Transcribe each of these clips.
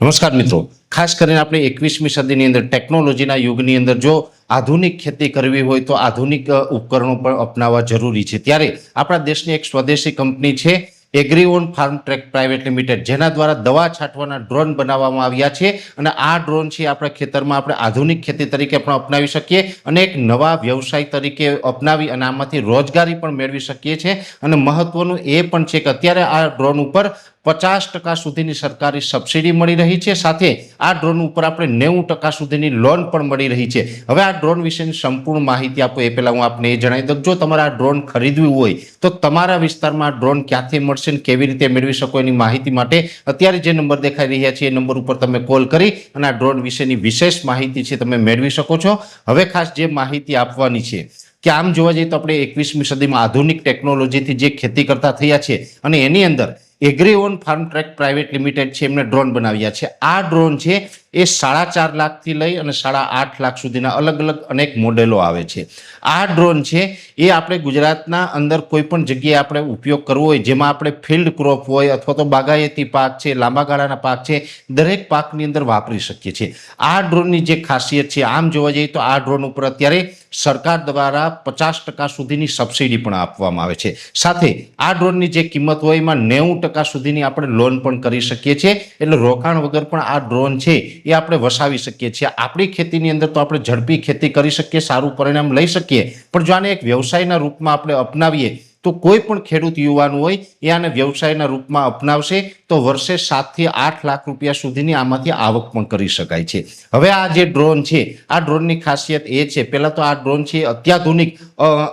નમસ્કાર મિત્રો, ખાસ કરીને આપણે 21મી સદીની અંદર ટેકનોલોજીના યુગની અંદર જો આધુનિક ખેતી કરવી હોય તો આધુનિક ઉપકરણો પણ અપનાવવા જરૂરી છે। ત્યારે આપણા દેશની એક સ્વદેશી કંપની છે એગ્રીઓન ફાર્મ ટ્રેક પ્રાઇવેટ લિમિટેડ, જેના દ્વારા દવા છાંટવાના ડ્રોન બનાવવામાં આવ્યા છે અને આ ડ્રોન છે આપણા ખેતરમાં આપણે આધુનિક ખેતી તરીકે પણ અપનાવી શકીએ અને એક નવા વ્યવસાય તરીકે અપનાવી અને આમાંથી રોજગારી પણ મેળવી શકીએ છીએ। અને મહત્વનું એ પણ છે કે અત્યારે આ ડ્રોન ઉપર 50% સુધીની સરકારી સબસિડી મળી રહી છે, સાથે આ ડ્રોન ઉપર આપણે 90% સુધીની લોન પણ મળી રહી છે। હવે આ ડ્રોન વિશેની સંપૂર્ણ માહિતી આપો એ પહેલા હું આપને એ જણાવી દઉં, જો તમારે આ ડ્રોન ખરીદવું હોય તો તમારા વિસ્તારમાં આ ડ્રોન ક્યાંથી મળશે અને કેવી રીતે મેળવી શકો એની માહિતી માટે અત્યારે જે નંબર દેખાઈ રહ્યા છે એ નંબર ઉપર તમે કોલ કરી અને આ ડ્રોન વિશેની વિશેષ માહિતી છે તમે મેળવી શકો છો। હવે ખાસ જે માહિતી આપવાની છે કે આમ જોવા જઈએ તો આપણે 21મી સદીમાં આધુનિક ટેકનોલોજીથી જે ખેતી કરતા થયા છે અને એની અંદર એગ્રીઓન ફાર્મ ટ્રેક પ્રાઇવેટ લિમિટેડ છે એમને ડ્રોન બનાવ્યા છે। આ ડ્રોન છે એ 4.5 લાખથી લઈ અને 8.5 લાખ સુધીના અલગ અલગ અનેક મોડેલો આવે છે। આ ડ્રોન છે એ આપણે ગુજરાતના અંદર કોઈ પણ જગ્યાએ આપણે ઉપયોગ કરવો હોય, જેમાં આપણે ફિલ્ડ ક્રોપ હોય અથવા તો બાગાયતી પાક છે, લાંબા ગાળાના પાક છે, દરેક પાકની અંદર વાપરી શકીએ છીએ। આ ડ્રોનની જે ખાસિયત છે, આમ જોવા જઈએ તો આ ડ્રોન ઉપર અત્યારે સરકાર દ્વારા 50% સુધીની સબસિડી પણ આપવામાં આવે છે, સાથે આ ડ્રોનની જે કિંમત હોય એમાં 90% સુધીની આપણે લોન પણ કરી શકીએ છીએ। એટલે રોકાણ વગર પણ આ ડ્રોન છે એ આપણે વસાવી શકીએ છીએ। આપણી ખેતીની અંદર તો આપણે ઝડપી ખેતી કરી શકીએ, સારું પરિણામ લઈ શકીએ, પણ જો આને એક વ્યવસાયના રૂપમાં આપણે અપનાવીએ તો કોઈ પણ ખેડૂત યુવાન હોય એ આને વ્યવસાયના રૂપમાં અપનાવશે તો વર્ષે 7 થી 8 લાખ રૂપિયા સુધીની આમાંથી આવક પણ કરી શકાય છે। હવે આ જે ડ્રોન છે, આ ડ્રોનની ખાસિયત એ છે, પહેલા તો આ ડ્રોન છે અત્યાધુનિક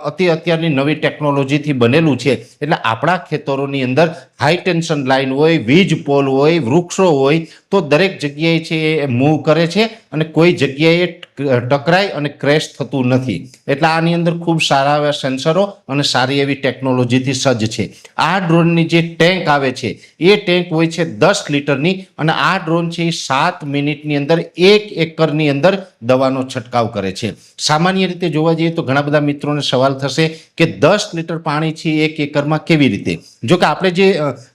અત્યારની નવી ટેકનોલોજીથી બનેલું છે, એટલે આપણા ખેતરોની અંદર હાઈ ટેન્શન લાઇન હોય, વીજ પોલ હોય, વૃક્ષો હોય તો દરેક જગ્યાએ છે એ મૂવ કરે છે અને કોઈ જગ્યાએ ટકરાય અને ક્રેશ થતું નથી। એટલે આની અંદર ખૂબ સારા એવા સેન્સરો અને સારી એવી ટેકનોલોજીથી સજ્જ છે। આ ડ્રોનની જે ટેન્ક આવે છે એ ટેન્ક હોય છે 10 લીટરની અને આ ડ્રોન છે એ 7 મિનિટની અંદર 1 એકરની અંદર દવાનો છંટકાવ કરે છે। સામાન્ય રીતે જોવા જઈએ તો ઘણા બધા મિત્રોને સવાલ થશે કે 10 લીટર પાણી છે 1 એકરમાં કેવી રીતે? જો કે આપણે જે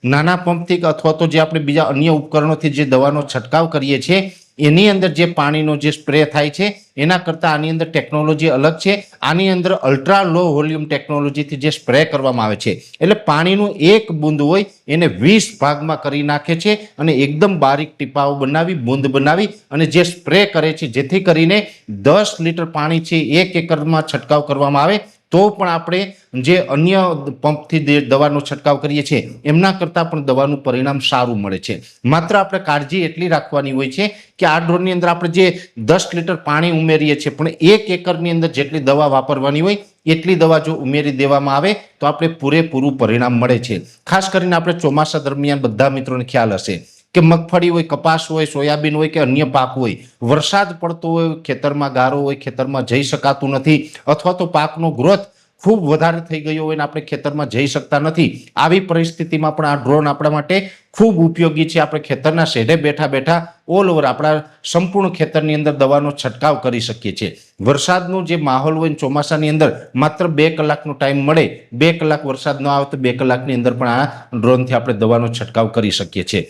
નાના પંપથી અથવા તો જે આપણે બીજા અન્ય ઉપકરણોથી જે દવાનો છંટકાવ કરીએ છીએ એની અંદર જે પાણીનો જે સ્પ્રે થાય છે એના કરતાં આની અંદર ટેકનોલોજી અલગ છે। આની અંદર અલ્ટ્રા લો વોલ્યુમ ટેકનોલોજીથી જે સ્પ્રે કરવામાં આવે છે, એટલે પાણીનું એક બૂંદ હોય એને 20 ભાગમાં કરી નાખે છે અને એકદમ બારીક ટીપાઓ બનાવી, બૂંદ બનાવી અને જે સ્પ્રે કરે છે, જેથી કરીને 10 લીટર પાણી છે 1 એકરમાં છંટકાવ કરવામાં આવે તો પણ આપણે જે અન્ય પંપથી દવાનો છંટકાવ કરીએ છીએ એમના કરતાં પણ દવાનું પરિણામ સારું મળે છે। માત્ર આપણે કાળજી એટલી રાખવાની હોય છે કે આ ડ્રોનની અંદર આપણે જે 10 લીટર પાણી ઉમેરીએ છીએ પણ 1 એકરની અંદર જેટલી દવા વાપરવાની હોય એટલી દવા જો ઉમેરી દેવામાં આવે તો આપણે પૂરેપૂરું પરિણામ મળે છે। ખાસ કરીને આપણે ચોમાસા દરમિયાન બધા મિત્રોને ખ્યાલ હશે કે મગફળી હોય, કપાસ હોય, સોયાબીન હોય કે અન્ય પાક હોય, વરસાદ પડતો હોય, ખેતરમાં ગારો હોય, ખેતરમાં જઈ શકાતું નથી અથવા તો પાકનો ગ્રોથ ખૂબ વધારે થઈ ગયો હોય ને આપણે ખેતરમાં જઈ શકતા નથી, આવી પરિસ્થિતિમાં પણ આ ડ્રોન આપણા માટે ખૂબ ઉપયોગી છે। આપણે ખેતરના શેઢે બેઠા બેઠા ઓલ ઓવર આપણા સંપૂર્ણ ખેતરની અંદર દવાનો છંટકાવ કરી શકીએ છીએ। વરસાદનો જે માહોલ હોય ચોમાસાની અંદર માત્ર 2 કલાકનો ટાઈમ મળે, 2 કલાક વરસાદ ન આવે તો 2 કલાકની અંદર પણ આ ડ્રોનથી આપણે દવાનો છંટકાવ કરી શકીએ છીએ।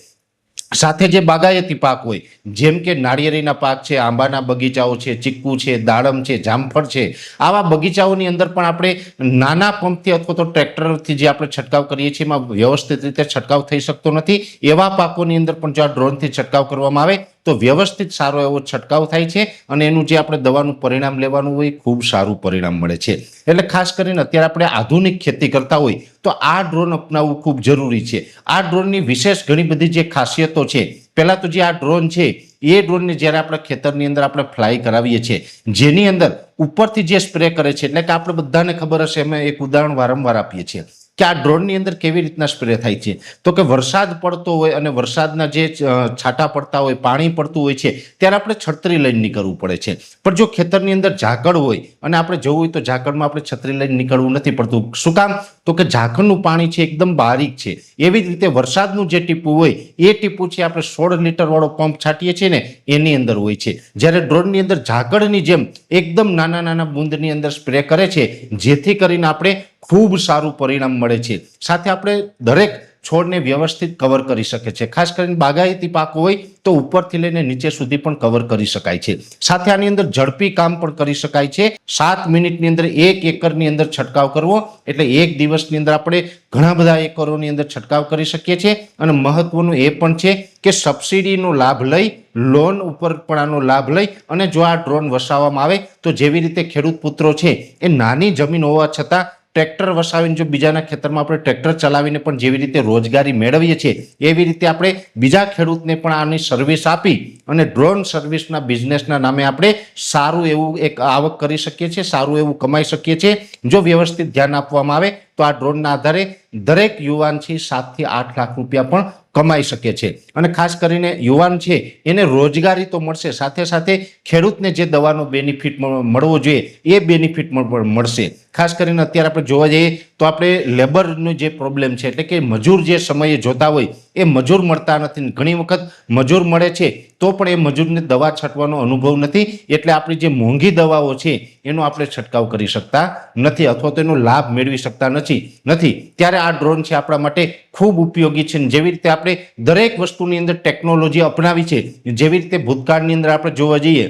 સાથે જે બાગાયતી પાક હોય, જેમ કે નાળિયેરીના પાક છે, આંબાના બગીચાઓ છે, ચીકુ છે, દાડમ છે, જામફળ છે, આવા બગીચાઓની અંદર પણ આપણે નાના પંપથી અથવા તો ટ્રેક્ટરથી જે આપણે છંટકાવ કરીએ છીએ એમાં વ્યવસ્થિત રીતે છંટકાવ થઈ શકતો નથી। એવા પાકોની અંદર પણ જો આ ડ્રોનથી છંટકાવ કરવામાં આવે તો વ્યવસ્થિત સારો એવો છંટકાવ થાય છે અને એનું જે આપણે દવાનું પરિણામ લેવાનું હોય ખૂબ સારું પરિણામ મળે છે। એટલે ખાસ કરીને અત્યારે આપણે આધુનિક ખેતી કરતા હોય તો આ ડ્રોન અપનાવવું ખૂબ જરૂરી છે। આ ડ્રોનની વિશેષ ઘણી બધી જે ખાસિયતો છે, પહેલા તો જે આ ડ્રોન છે એ ડ્રોનને જ્યારે આપણે ખેતરની અંદર આપણે ફ્લાય કરાવીએ છીએ, જેની અંદર ઉપરથી જે સ્પ્રે કરે છે, એટલે કે આપણે બધાને ખબર હશે, અમે એક ઉદાહરણ વારંવાર આપીએ છીએ કે આ ડ્રોનની અંદર કેવી રીતના સ્પ્રે થાય છે, તો કે વરસાદ પડતો હોય અને વરસાદના જે છાંટા પડતા હોય, પાણી પડતું હોય છે ત્યારે આપણે છત્રી લઈને નીકળવું પડે છે। પણ જો ખેતરની અંદર ઝાકળ હોય અને આપણે જવું હોય તો ઝાકળમાં આપણે છત્રી લઈને નીકળવું નથી પડતું। શું કામ? તો કે ઝાકળનું પાણી છે એકદમ બારીક છે। એવી જ રીતે વરસાદનું જે ટીપું હોય એ ટીપું છે આપણે 16 લીટર વાળો પંપ છાંટીએ છીએ ને એની અંદર હોય છે, જ્યારે ડ્રોનની અંદર ઝાકળની જેમ એકદમ નાના નાના બૂંદની અંદર સ્પ્રે કરે છે, જેથી કરીને આપણે ખૂબ સારું પરિણામ મળે છે। સાથે આપણે દરેક છોડને વ્યવસ્થિત કવર કરી શકે છે। ખાસ કરીને બાગાયતી પાક હોય તો ઉપરથી લઈને નીચે સુધી પણ કવર કરી શકાય છે। સાથે આની અંદર ઝડપી કામ પણ કરી શકાય છે। 7 મિનિટની અંદર 1 એકરની અંદર છંટકાવ કરવો એટલે 1 દિવસની અંદર આપણે ઘણા બધા એકરોની અંદર છંટકાવ કરી શકીએ છીએ। અને મહત્વનું એ પણ છે કે સબસિડીનો લાભ લઈ, લોન ઉપર પણ આનો લાભ લઈ અને જો આ ડ્રોન વસાવવામાં આવે તો જેવી રીતે ખેડૂત પુત્રો છે એ નાની જમીન હોવા છતાં ટ્રેક્ટર વસાવીને જો બીજાના ખેતરમાં આપણે ટ્રેક્ટર ચલાવીને પણ જેવી રીતે રોજગારી મેળવીએ છીએ એવી રીતે આપણે બીજા ખેડૂતને પણ આની સર્વિસ આપી અને ડ્રોન સર્વિસના બિઝનેસના નામે આપણે સારું એવું એક આવક કરી શકીએ છીએ, સારું એવું કમાઈ શકીએ છીએ। જો વ્યવસ્થિત ધ્યાન આપવામાં આવે તો આ ડ્રોનના આધારે દરેક યુવાન છે 7 થી 8 લાખ રૂપિયા પણ કમાઈ શકે છે। અને ખાસ કરીને યુવાન છે એને રોજગારી તો મળશે, સાથે સાથે ખેડૂતને જે દવાનો બેનિફિટ મળવો જોઈએ એ બેનિફિટ મળશે। ખાસ કરીને અત્યારે આપણે જોવા જઈએ તો આપણે લેબરનો જે પ્રોબ્લેમ છે એટલે કે મજૂર જે સમયે જોતા હોય એ મજૂર મળતા નથી। ઘણી વખત મજૂર મળે છે તો પણ એ મજૂરને દવા છાંટવાનો અનુભવ નથી એટલે આપણી જે મોંઘી દવાઓ છે એનો આપણે છંટકાવ કરી શકતા નથી અથવા તો એનો લાભ મેળવી શકતા નથી। ત્યારે આ ડ્રોન છે આપણા માટે ખૂબ ઉપયોગી છે। જેવી રીતે આપણે દરેક વસ્તુની અંદર ટેકનોલોજી અપનાવી છે, જેવી રીતે ભૂતકાળની અંદર આપણે જોવા જઈએ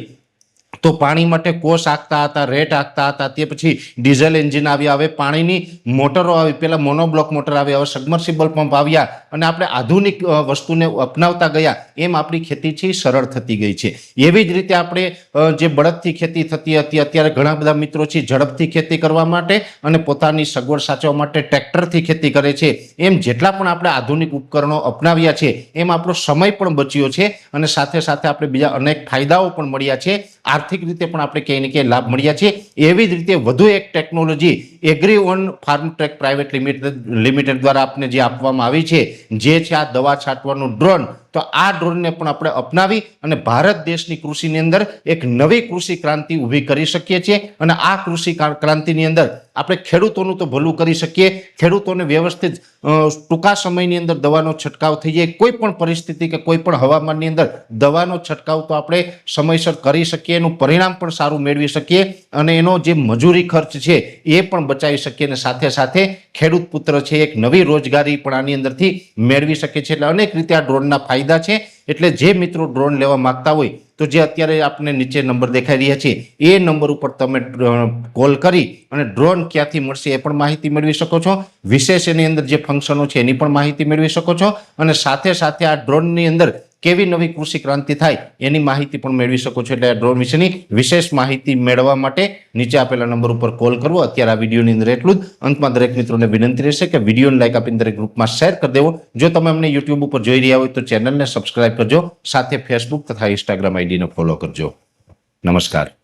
તો પાણી માટે કોસ આંકતા હતા, રેટ આંકતા હતા, તે પછી ડીઝલ એન્જિન આવ્યા, હવે પાણીની મોટરો આવી, પહેલા મોનોબ્લોક મોટર આવી, હવે સબમર્સિબલ પંપ આવ્યા અને આપણે આધુનિક વસ્તુને અપનાવતા ગયા એમ આપણી ખેતી છે સરળ થતી ગઈ છે। એવી જ રીતે આપણે જે બળદથી ખેતી થતી હતી અત્યારે ઘણા બધા મિત્રો છે ઝડપથી ખેતી કરવા માટે અને પોતાની સગવડ સાચવવા માટે ટ્રેક્ટરથી ખેતી કરે છે। એમ જેટલા પણ આપણે આધુનિક ઉપકરણો અપનાવ્યા છે એમ આપણો સમય પણ બચ્યો છે અને સાથે સાથે આપણે બીજા અનેક ફાયદાઓ પણ મળ્યા છે। આર્થિક રીતે પણ આપણે ક્યાંય ને ક્યાંય લાભ મળ્યા છે। એવી જ રીતે વધુ એક technology agri on farm tech private limited દ્વારા આપને જે આપવામાં આવી છે જે છે આ દવા છાંટવાનું ડ્રોન। તો આ ડ્રોનને પણ આપણે અપનાવી અને ભારત દેશની કૃષિની અંદર એક નવી કૃષિ ક્રાંતિ ઊભી કરી શકીએ છીએ અને આ કૃષિ ક્રાંતિની અંદર આપણે ખેડૂતોનું તો ભલું કરી શકીએ, ખેડૂતોને વ્યવસ્થિત ટૂંકા સમયની અંદર દવાનો છંટકાવ થઈ જાય। કોઈ પણ પરિસ્થિતિ કે કોઈ પણ હવામાનની અંદર દવાનો છંટકાવ તો આપણે સમયસર કરી શકીએ, એનું પરિણામ પણ સારું મેળવી શકીએ અને એનો જે મજૂરી ખર્ચ છે એ પણ બચાવી શકીએ અને સાથે સાથે ખેડૂત પુત્ર છે એક નવી રોજગારી પણ આની અંદરથી મેળવી શકે છે। એટલે અનેક રીતે આ ડ્રોનના ફાયદા છે। એટલે જે મિત્રો ડ્રોન લેવા માંગતા હોય તો જે અત્યારે આપણે નીચે નંબર દેખાઈ રહ્યા છે એ નંબર ઉપર તમે કોલ કરી અને ડ્રોન ક્યાંથી મળશે એ પણ માહિતી મેળવી શકો છો। વિશેષ એની અંદર જે ફંક્શનો છે એની પણ માહિતી મેળવી શકો છો અને સાથે સાથે આ ડ્રોનની અંદર કેવી નવી કૃષિ ક્રાંતિ થાય એની માહિતી પણ મેળવી શકો છો। એટલે આ ડ્રોન વિશેની વિશેષ માહિતી મેળવવા માટે નીચે આપેલા નંબર ઉપર કોલ કરવો। અત્યારે આ વિડીયોની અંદર એટલું જ। અંતમાં દરેક મિત્રોને વિનંતી રહેશે કે વિડીયોને લાઈક આપીને દરેક ગ્રુપમાં શેર કરી દેવો। જો તમે અમને યુટ્યુબ ઉપર જોઈ રહ્યા હોય તો ચેનલને સબસ્ક્રાઇબ કરજો, સાથે ફેસબુક તથા ઇન્સ્ટાગ્રામ આઈડીને ફોલો કરજો। નમસ્કાર।